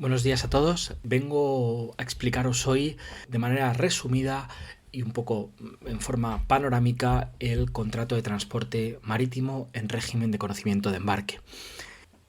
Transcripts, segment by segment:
Buenos días a todos. Vengo a explicaros hoy de manera resumida y un poco en forma panorámica el contrato de transporte marítimo en régimen de conocimiento de embarque.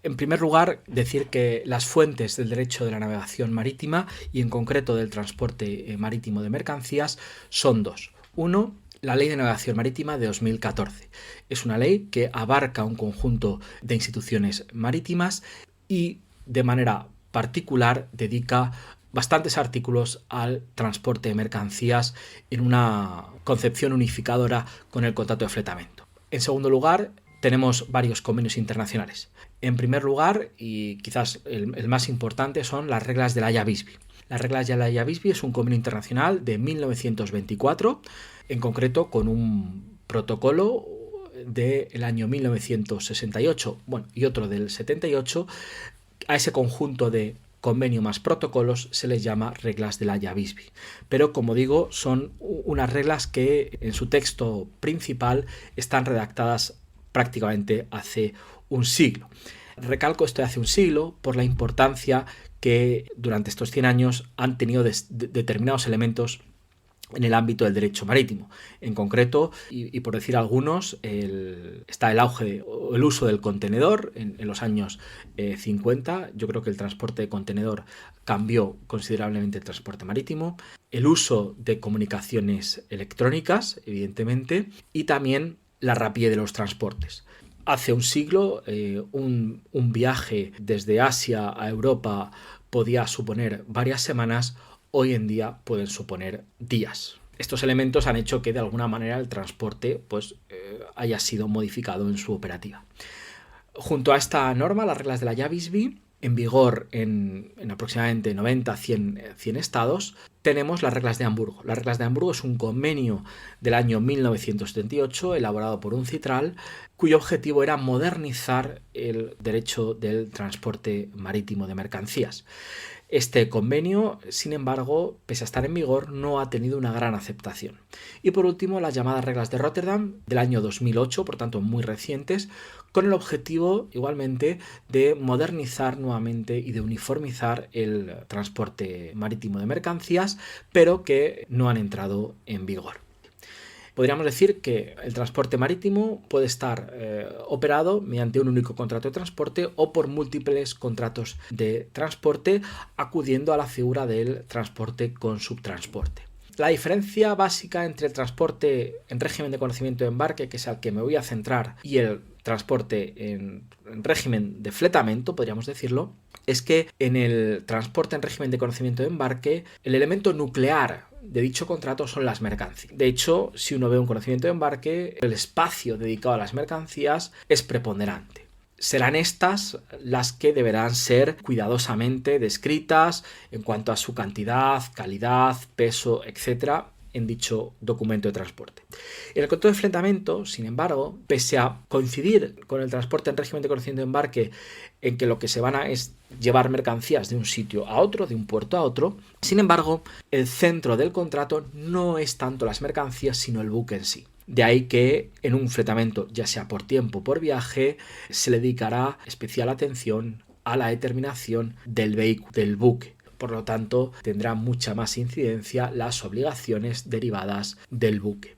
En primer lugar, decir que las fuentes del derecho de la navegación marítima y en concreto del transporte marítimo de mercancías son dos. Uno, la Ley de Navegación Marítima de 2014. Es una ley que abarca un conjunto de instituciones marítimas y de manera particular dedica bastantes artículos al transporte de mercancías en una concepción unificadora con el contrato de fletamento. En segundo lugar, tenemos varios convenios internacionales. En primer lugar, y quizás el más importante, son las reglas de la Haya Visby. Las reglas de la Haya Visby es un convenio internacional de 1924, en concreto con un protocolo del año 1968, y otro del 78. A ese conjunto de convenio más protocolos se les llama reglas de la Haya Visby. Pero, como digo, son unas reglas que en su texto principal están redactadas prácticamente hace un siglo. Recalco esto de hace un siglo por la importancia que durante estos 100 años han tenido determinados elementos en el ámbito del derecho marítimo. En concreto, y por decir algunos, está el auge o el uso del contenedor en los años 50. Yo creo que el transporte de contenedor cambió considerablemente el transporte marítimo. El uso de comunicaciones electrónicas, evidentemente, y también la rapidez de los transportes. Hace un siglo, un viaje desde Asia a Europa podía suponer varias semanas. Hoy en día pueden suponer días. Estos elementos han hecho que de alguna manera el transporte haya sido modificado en su operativa. Junto a esta norma, las reglas de la Haya Visby, en vigor en aproximadamente 90-100 estados, tenemos las reglas de Hamburgo. Las reglas de Hamburgo es un convenio del año 1978 elaborado por UNCITRAL, cuyo objetivo era modernizar el derecho del transporte marítimo de mercancías. Este convenio, sin embargo, pese a estar en vigor, no ha tenido una gran aceptación. Y por último, las llamadas reglas de Rotterdam del año 2008, por tanto muy recientes, con el objetivo igualmente de modernizar nuevamente y de uniformizar el transporte marítimo de mercancías, pero que no han entrado en vigor. Podríamos decir que el transporte marítimo puede estar operado mediante un único contrato de transporte o por múltiples contratos de transporte, acudiendo a la figura del transporte con subtransporte. La diferencia básica entre el transporte en régimen de conocimiento de embarque, que es al que me voy a centrar, y el transporte en régimen de fletamento, podríamos decirlo, es que en el transporte en régimen de conocimiento de embarque, el elemento nuclear de dicho contrato son las mercancías. De hecho, si uno ve un conocimiento de embarque, el espacio dedicado a las mercancías es preponderante. Serán estas las que deberán ser cuidadosamente descritas en cuanto a su cantidad, calidad, peso, etc. en dicho documento de transporte. En el contrato de fletamento, sin embargo, pese a coincidir con el transporte en régimen de conocimiento de embarque en que lo que se van a es llevar mercancías de un sitio a otro, de un puerto a otro, sin embargo, el centro del contrato no es tanto las mercancías, sino el buque en sí. De ahí que en un fletamento, ya sea por tiempo o por viaje, se le dedicará especial atención a la determinación del vehículo, del buque. Por lo tanto, tendrá mucha más incidencia las obligaciones derivadas del buque.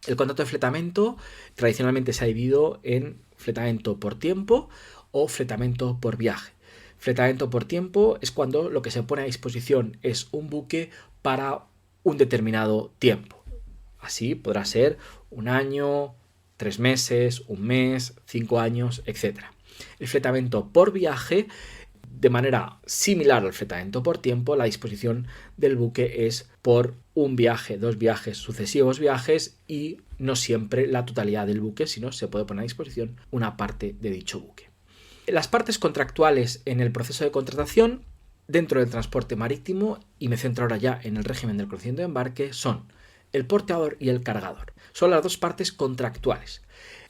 El contrato de fletamento tradicionalmente se ha dividido en fletamento por tiempo o fletamento por viaje. Fletamento por tiempo es cuando lo que se pone a disposición es un buque para un determinado tiempo. Así podrá ser un año, 3 meses, un mes, 5 años, etc. El fletamento por viaje, de manera similar al fletamento por tiempo, la disposición del buque es por un viaje, 2 viajes, sucesivos viajes y no siempre la totalidad del buque, sino se puede poner a disposición una parte de dicho buque. Las partes contractuales en el proceso de contratación dentro del transporte marítimo, y me centro ahora ya en el régimen del conocimiento de embarque, son el porteador y el cargador. Son las dos partes contractuales.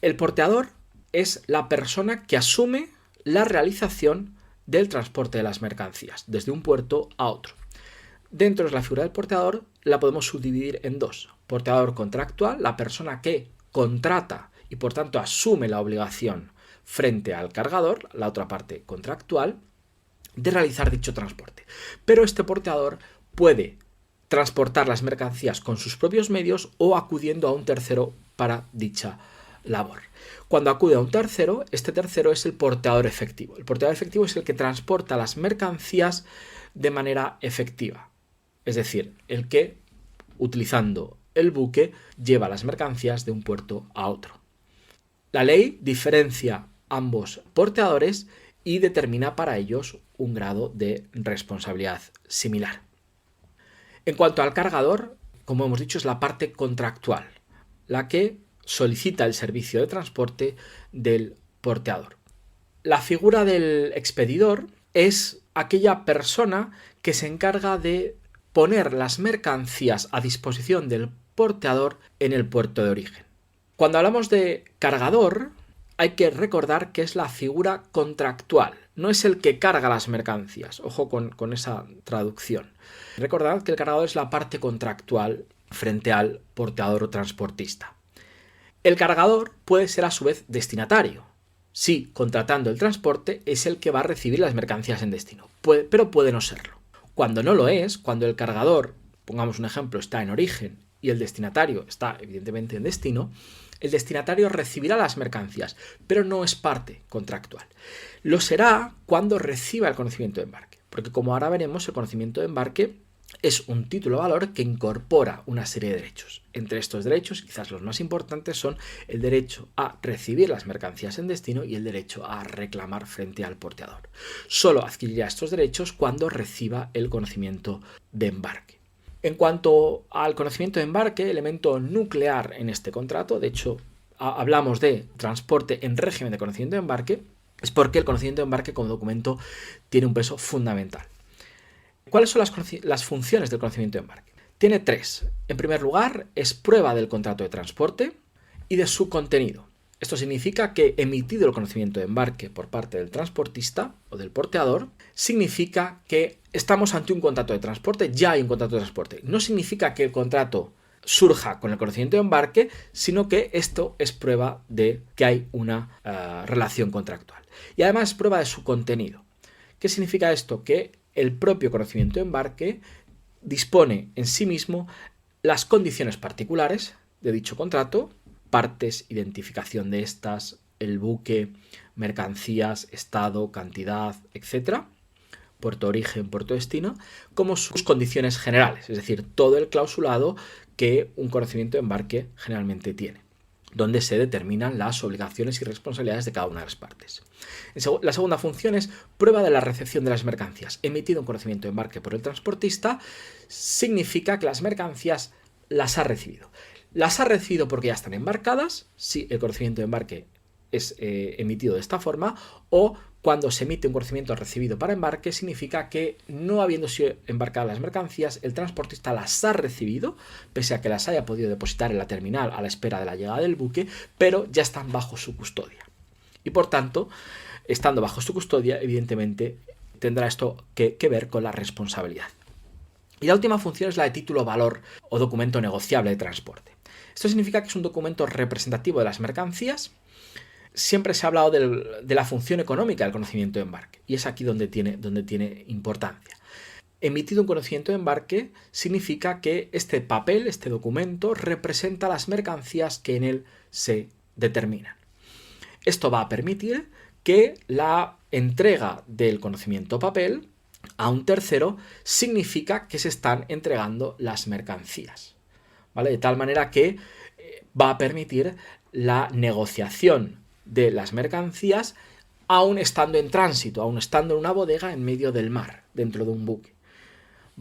El porteador es la persona que asume la realización del transporte de las mercancías desde un puerto a otro. Dentro de la figura del porteador la podemos subdividir en dos. Porteador contractual, la persona que contrata y por tanto asume la obligación frente al cargador, la otra parte contractual, de realizar dicho transporte. Pero este porteador puede transportar las mercancías con sus propios medios o acudiendo a un tercero para dicha labor. Cuando acude a un tercero, este tercero es el porteador efectivo. El porteador efectivo es el que transporta las mercancías de manera efectiva. Es decir, el que, utilizando el buque, lleva las mercancías de un puerto a otro. La ley diferencia ambos porteadores y determina para ellos un grado de responsabilidad similar. En cuanto al cargador, como hemos dicho, es la parte contractual, la que solicita el servicio de transporte del porteador. La figura del expedidor es aquella persona que se encarga de poner las mercancías a disposición del porteador en el puerto de origen. Cuando hablamos de cargador, hay que recordar que es la figura contractual, no es el que carga las mercancías. Ojo con esa traducción. Recordad que el cargador es la parte contractual frente al porteador o transportista. El cargador puede ser a su vez destinatario. Si, contratando el transporte, es el que va a recibir las mercancías en destino, pero puede no serlo. Cuando no lo es, cuando el cargador, pongamos un ejemplo, está en origen y el destinatario está evidentemente en destino, el destinatario recibirá las mercancías, pero no es parte contractual. Lo será cuando reciba el conocimiento de embarque, porque como ahora veremos, el conocimiento de embarque es un título de valor que incorpora una serie de derechos. Entre estos derechos, quizás los más importantes son el derecho a recibir las mercancías en destino y el derecho a reclamar frente al porteador. Solo adquirirá estos derechos cuando reciba el conocimiento de embarque. En cuanto al conocimiento de embarque, elemento nuclear en este contrato, de hecho hablamos de transporte en régimen de conocimiento de embarque, es porque el conocimiento de embarque como documento tiene un peso fundamental. ¿Cuáles son las funciones del conocimiento de embarque? Tiene tres. En primer lugar, es prueba del contrato de transporte y de su contenido. Esto significa que emitido el conocimiento de embarque por parte del transportista o del porteador, significa que estamos ante un contrato de transporte, ya hay un contrato de transporte. No significa que el contrato surja con el conocimiento de embarque, sino que esto es prueba de que hay una relación contractual. Y además es prueba de su contenido. ¿Qué significa esto? Que el propio conocimiento de embarque dispone en sí mismo las condiciones particulares de dicho contrato, partes, identificación de estas, el buque, mercancías, estado, cantidad, etc., puerto origen, puerto destino, como sus condiciones generales, es decir, todo el clausulado que un conocimiento de embarque generalmente tiene, donde se determinan las obligaciones y responsabilidades de cada una de las partes. La segunda función es prueba de la recepción de las mercancías. Emitido un conocimiento de embarque por el transportista, significa que las mercancías las ha recibido. Las ha recibido porque ya están embarcadas, si el conocimiento de embarque es emitido de esta forma, o cuando se emite un conocimiento recibido para embarque, significa que no habiendo sido embarcadas las mercancías, el transportista las ha recibido, pese a que las haya podido depositar en la terminal a la espera de la llegada del buque, pero ya están bajo su custodia. Y por tanto, estando bajo su custodia, evidentemente tendrá esto que ver con la responsabilidad. Y la última función es la de título valor o documento negociable de transporte. Esto significa que es un documento representativo de las mercancías. Siempre se ha hablado de la función económica del conocimiento de embarque, y es aquí donde tiene importancia. Emitido un conocimiento de embarque significa que este papel, este documento, representa las mercancías que en él se determinan. Esto va a permitir que la entrega del conocimiento papel a un tercero significa que se están entregando las mercancías, ¿vale? De tal manera que va a permitir la negociación de las mercancías aún estando en tránsito, aún estando en una bodega en medio del mar, dentro de un buque.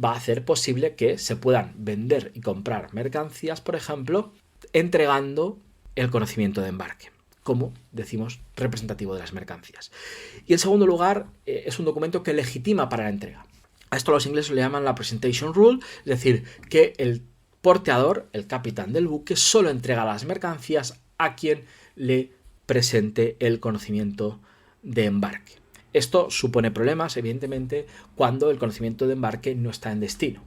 Va a hacer posible que se puedan vender y comprar mercancías, por ejemplo, entregando el conocimiento de embarque, como decimos, representativo de las mercancías. Y en segundo lugar, es un documento que legitima para la entrega. A esto los ingleses le llaman la presentation rule, es decir, que el porteador, el capitán del buque, solo entrega las mercancías a quien le presente el conocimiento de embarque. Esto supone problemas, evidentemente, cuando el conocimiento de embarque no está en destino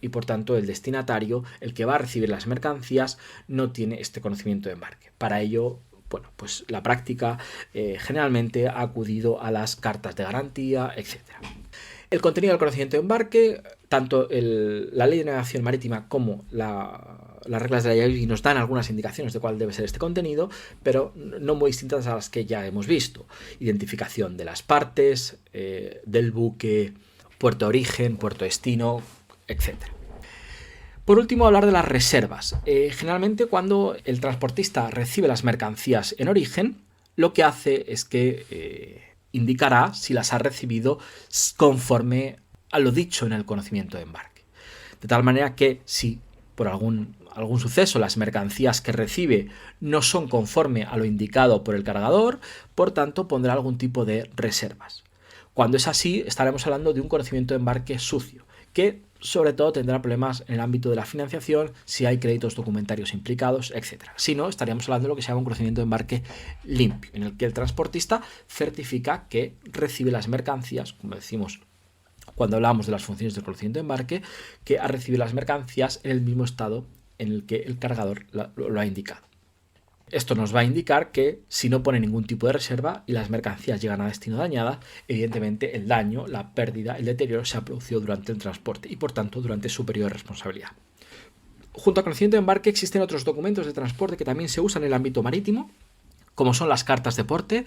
y, por tanto, el destinatario, el que va a recibir las mercancías, no tiene este conocimiento de embarque. Para ello, bueno, pues la práctica generalmente ha acudido a las cartas de garantía, etc. El contenido del conocimiento de embarque, tanto la ley de navegación marítima como las reglas de la IABI nos dan algunas indicaciones de cuál debe ser este contenido, pero no muy distintas a las que ya hemos visto. Identificación de las partes, del buque, puerto de origen, puerto destino, etc. Por último, hablar de las reservas. Generalmente, cuando el transportista recibe las mercancías en origen, lo que hace es que indicará si las ha recibido conforme a lo dicho en el conocimiento de embarque. De tal manera que si por algún suceso las mercancías que recibe no son conforme a lo indicado por el cargador, por tanto pondrá algún tipo de reservas. Cuando es así, estaremos hablando de un conocimiento de embarque sucio, que sobre todo tendrá problemas en el ámbito de la financiación, si hay créditos documentarios implicados, etc. Si no, estaríamos hablando de lo que se llama un conocimiento de embarque limpio, en el que el transportista certifica que recibe las mercancías, como decimos cuando hablamos de las funciones del conocimiento de embarque, que ha recibido las mercancías en el mismo estado en el que el cargador lo ha indicado. Esto nos va a indicar que si no pone ningún tipo de reserva y las mercancías llegan a destino dañadas, evidentemente el daño, la pérdida, el deterioro se ha producido durante el transporte y por tanto durante su periodo de responsabilidad. Junto al conocimiento de embarque existen otros documentos de transporte que también se usan en el ámbito marítimo, como son las cartas de porte,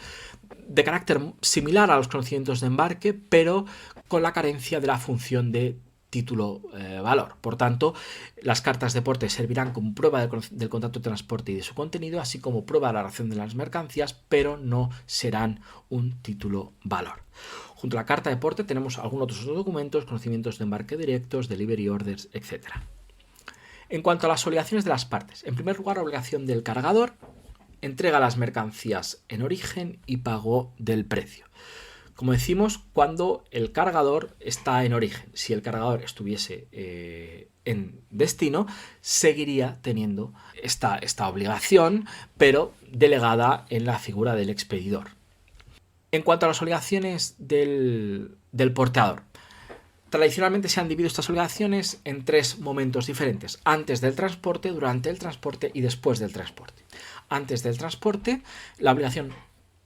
de carácter similar a los conocimientos de embarque, pero con la carencia de la función de título valor. Por tanto, las cartas de porte servirán como prueba del contrato de transporte y de su contenido, así como prueba de la relación de las mercancías, pero no serán un título valor. Junto a la carta de porte tenemos algunos otros documentos, conocimientos de embarque directos, delivery orders, etc. En cuanto a las obligaciones de las partes, en primer lugar, obligación del cargador, entrega las mercancías en origen y pago del precio. Como decimos, cuando el cargador está en origen, si el cargador estuviese en destino, seguiría teniendo esta obligación, pero delegada en la figura del expedidor. En cuanto a las obligaciones del porteador, tradicionalmente se han dividido estas obligaciones en tres momentos diferentes: antes del transporte, durante el transporte y después del transporte. Antes del transporte, la obligación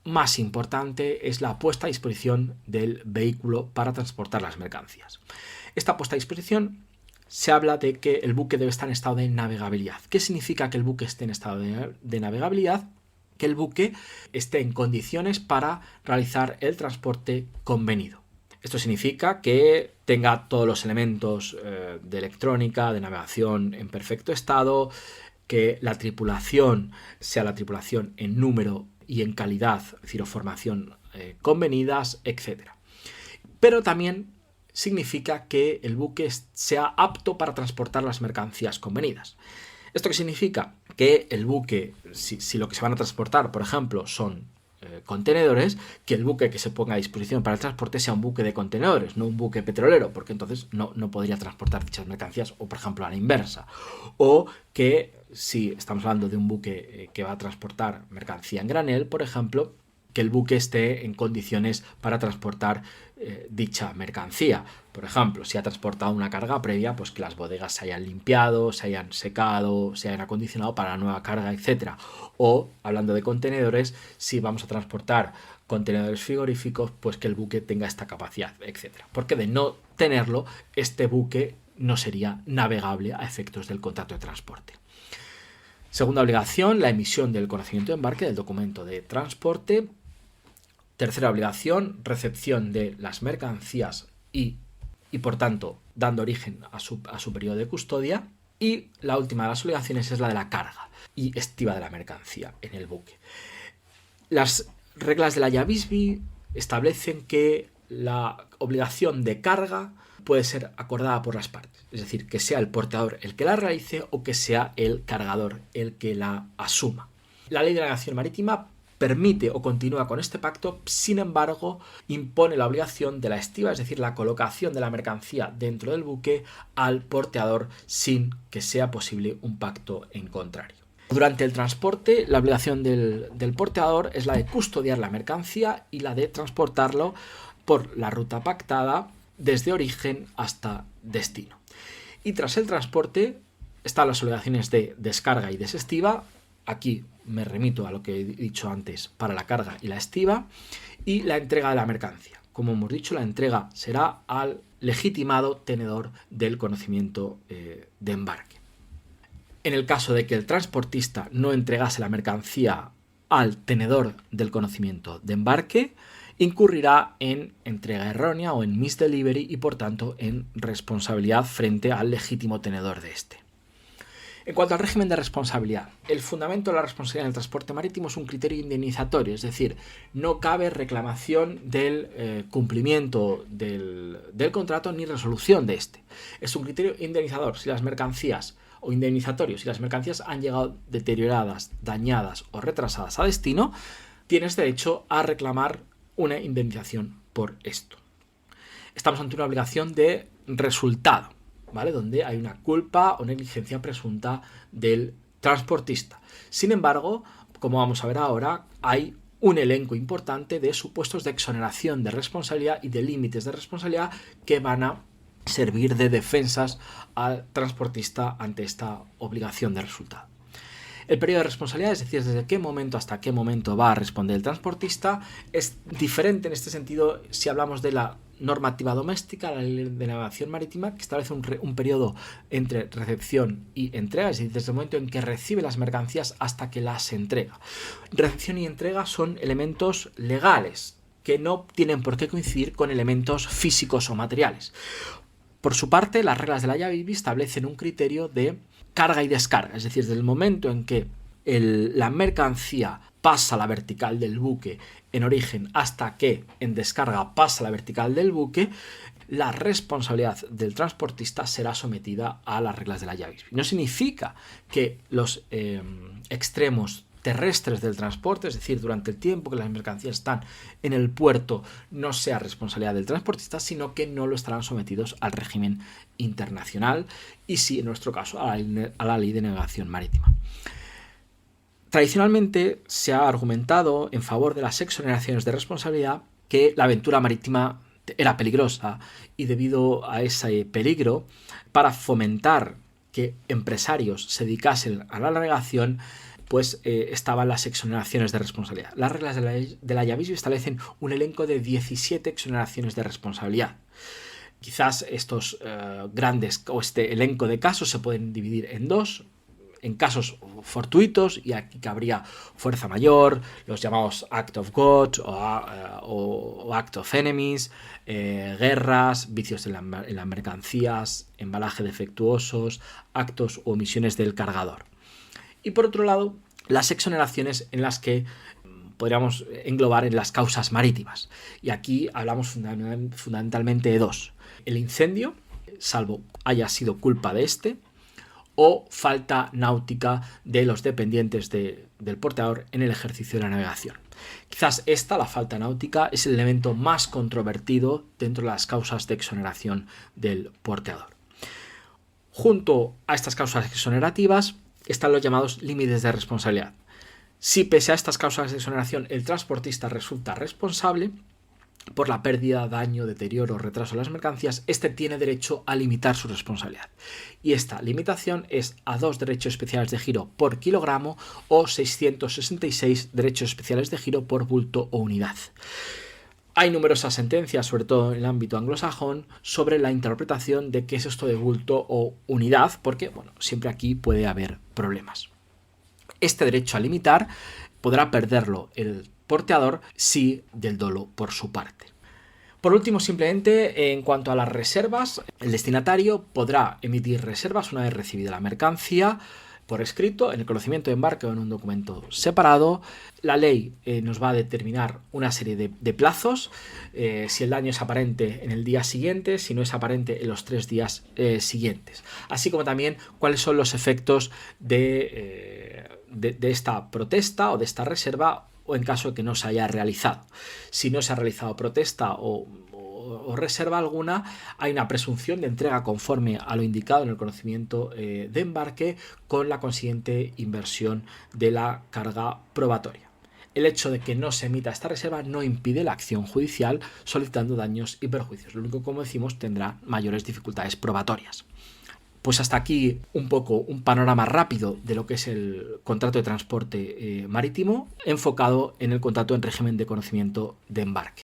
más importante es la puesta a disposición del vehículo para transportar las mercancías. Esta puesta a disposición se habla de que el buque debe estar en estado de navegabilidad. ¿Qué significa que el buque esté en estado de navegabilidad? Que el buque esté en condiciones para realizar el transporte convenido. Esto significa que tenga todos los elementos de electrónica, de navegación en perfecto estado, que la tripulación sea la tripulación en número y en calidad, es decir, o formación convenidas, etc. Pero también significa que el buque sea apto para transportar las mercancías convenidas. ¿Esto qué significa? Que el buque, si lo que se van a transportar, por ejemplo, son contenedores, que el buque que se ponga a disposición para el transporte sea un buque de contenedores, no un buque petrolero, porque entonces no podría transportar dichas mercancías, o por ejemplo a la inversa. O que si estamos hablando de un buque que va a transportar mercancía en granel, por ejemplo, que el buque esté en condiciones para transportar dicha mercancía. Por ejemplo, si ha transportado una carga previa, pues que las bodegas se hayan limpiado, se hayan secado, se hayan acondicionado para la nueva carga, etc. O, hablando de contenedores, si vamos a transportar contenedores frigoríficos, pues que el buque tenga esta capacidad, etc. Porque de no tenerlo, este buque no sería navegable a efectos del contrato de transporte. Segunda obligación, la emisión del conocimiento de embarque del documento de transporte. Tercera obligación, recepción de las mercancías y por tanto dando origen a su periodo de custodia. Y la última de las obligaciones es la de la carga y estiva de la mercancía en el buque. Las reglas de la IABISBI establecen que la obligación de carga puede ser acordada por las partes, es decir, que sea el porteador el que la realice o que sea el cargador el que la asuma. La ley de navegación marítima permite o continúa con este pacto, sin embargo, impone la obligación de la estiva, es decir, la colocación de la mercancía dentro del buque al porteador sin que sea posible un pacto en contrario. Durante el transporte, la obligación del porteador es la de custodiar la mercancía y la de transportarlo por la ruta pactada desde origen hasta destino. Y tras el transporte están las obligaciones de descarga y desestiva. Aquí me remito a lo que he dicho antes para la carga y la estiva, y la entrega de la mercancía. como hemos dicho, la entrega será al legitimado tenedor del conocimiento de embarque. En el caso de que el transportista no entregase la mercancía al tenedor del conocimiento de embarque, incurrirá en entrega errónea o en misdelivery y por tanto en responsabilidad frente al legítimo tenedor de este. En cuanto al régimen de responsabilidad, el fundamento de la responsabilidad en el transporte marítimo es un criterio indemnizatorio, es decir, no cabe reclamación del cumplimiento del contrato ni resolución de este. Es un criterio indemnizador si las mercancías o indemnizatorio, si las mercancías han llegado deterioradas, dañadas o retrasadas a destino, tienes derecho a reclamar una indemnización por esto. Estamos ante una obligación de resultado, ¿vale? Donde hay una culpa o negligencia presunta del transportista. Sin embargo, como vamos a ver ahora, hay un elenco importante de supuestos de exoneración de responsabilidad y de límites de responsabilidad que van a servir de defensas al transportista ante esta obligación de resultado. El periodo de responsabilidad, es decir, desde qué momento hasta qué momento va a responder el transportista, es diferente en este sentido si hablamos de la normativa doméstica, la ley de navegación marítima, que establece un periodo entre recepción y entrega, es decir, desde el momento en que recibe las mercancías hasta que las entrega. Recepción y entrega son elementos legales que no tienen por qué coincidir con elementos físicos o materiales. Por su parte, las reglas de la IABIBI establecen un criterio de carga y descarga, es decir, desde el momento en que la mercancía pasa a la vertical del buque en origen hasta que en descarga pasa a la vertical del buque, la responsabilidad del transportista será sometida a las reglas de la IABIBI. No significa que los extremos terrestres del transporte, es decir, durante el tiempo que las mercancías están en el puerto, no sea responsabilidad del transportista, sino que no lo estarán sometidos al régimen internacional y sí, en nuestro caso, a la ley de navegación marítima. Tradicionalmente se ha argumentado en favor de las exoneraciones de responsabilidad que la aventura marítima era peligrosa y debido a ese peligro, para fomentar que empresarios se dedicasen a la navegación, pues estaban las exoneraciones de responsabilidad. Las reglas de la IABIBI establecen un elenco de 17 exoneraciones de responsabilidad. Quizás estos grandes o este elenco de casos se pueden dividir en dos. En casos fortuitos, y aquí cabría fuerza mayor, los llamados Act of God o Act of Enemies, guerras, vicios en las mercancías, embalaje defectuosos, actos o omisiones del cargador. Y por otro lado, las exoneraciones en las que podríamos englobar en las causas marítimas. Y aquí hablamos fundamentalmente de dos. El incendio, salvo haya sido culpa de este, o falta náutica de los dependientes del porteador en el ejercicio de la navegación. Quizás la falta náutica, es el elemento más controvertido dentro de las causas de exoneración del porteador. Junto a estas causas exonerativas están los llamados límites de responsabilidad. Si pese a estas causas de exoneración el transportista resulta responsable por la pérdida, daño, deterioro o retraso de las mercancías, este tiene derecho a limitar su responsabilidad. Y esta limitación es a 2 derechos especiales de giro por kilogramo o 666 derechos especiales de giro por bulto o unidad. Hay numerosas sentencias, sobre todo en el ámbito anglosajón, sobre la interpretación de qué es esto de bulto o unidad, porque siempre aquí puede haber problemas. Este derecho a limitar podrá perderlo el porteador si del dolo por su parte. Por último, simplemente en cuanto a las reservas, el destinatario podrá emitir reservas una vez recibida la mercancía por escrito, en el conocimiento de embarque o en un documento separado. La ley nos va a determinar una serie de plazos, si el daño es aparente en el día siguiente, si no es aparente en los 3 días siguientes, así como también cuáles son los efectos de esta protesta o de esta reserva o en caso de que no se haya realizado. Si no se ha realizado protesta o reserva alguna, hay una presunción de entrega conforme a lo indicado en el conocimiento de embarque, con la consiguiente inversión de la carga probatoria. El hecho de que no se emita esta reserva no impide la acción judicial solicitando daños y perjuicios. Lo único, como decimos, tendrá mayores dificultades probatorias. Pues hasta aquí un poco un panorama rápido de lo que es el contrato de transporte marítimo enfocado en el contrato en régimen de conocimiento de embarque.